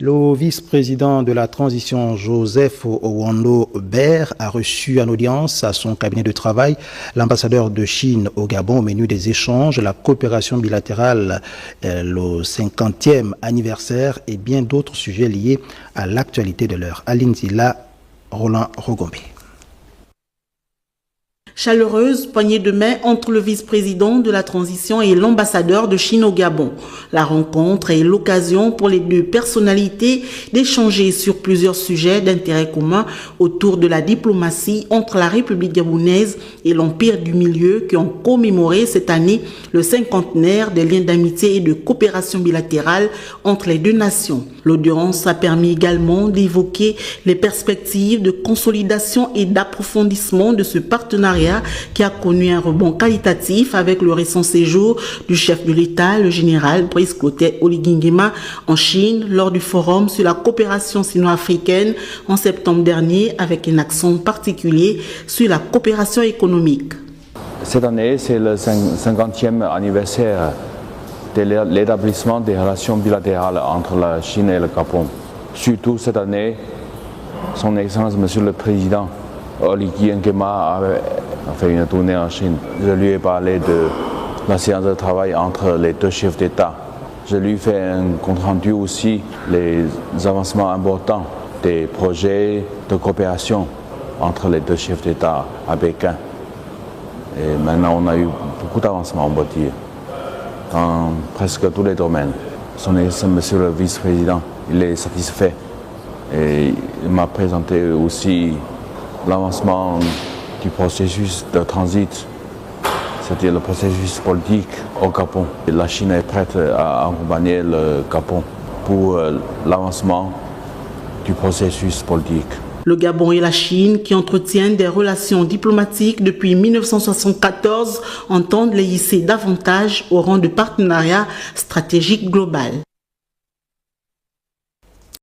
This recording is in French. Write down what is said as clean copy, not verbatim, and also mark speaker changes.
Speaker 1: Le vice-président de la transition, Joseph Owando Ber, a reçu en audience à son cabinet de travail l'ambassadeur de Chine au Gabon au menu des échanges, la coopération bilatérale, le 50e anniversaire et bien d'autres sujets liés à l'actualité de l'heure. Aline Zila, Roland Rogombe.
Speaker 2: Chaleureuse poignée de main entre le vice-président de la transition et l'ambassadeur de Chine au Gabon. La rencontre est l'occasion pour les deux personnalités d'échanger sur plusieurs sujets d'intérêt commun autour de la diplomatie entre la République gabonaise et l'Empire du Milieu qui ont commémoré cette année le cinquantenaire des liens d'amitié et de coopération bilatérale entre les deux nations. L'audience a permis également d'évoquer les perspectives de consolidation et d'approfondissement de ce partenariat qui a connu un rebond qualitatif avec le récent séjour du chef de l'État, le général Brice Clotaire Oligui Nguema, en Chine lors du forum sur la coopération sino-africaine en septembre dernier avec un accent particulier sur la coopération économique.
Speaker 3: Cette année, c'est le 50e anniversaire de l'établissement des relations bilatérales entre la Chine et le Gabon. Surtout cette année, son Excellence Monsieur le Président Oligui Nguema a fait une tournée en Chine. Je lui ai parlé de la séance de travail entre les deux chefs d'État. Je lui ai fait un compte rendu aussi les avancements importants des projets de coopération entre les deux chefs d'État à Pékin. Et maintenant, on a eu beaucoup d'avancements, on va dire, dans presque tous les domaines. Son Excellence, Monsieur le Vice-président, il est satisfait. Et il m'a présenté aussi l'avancement du processus de transit, c'est-à-dire le processus politique au Gabon. Et la Chine est prête à accompagner le Gabon pour l'avancement du processus politique.
Speaker 2: Le Gabon et la Chine, qui entretiennent des relations diplomatiques depuis 1974, entendent les hisser davantage au rang de partenariat stratégique global.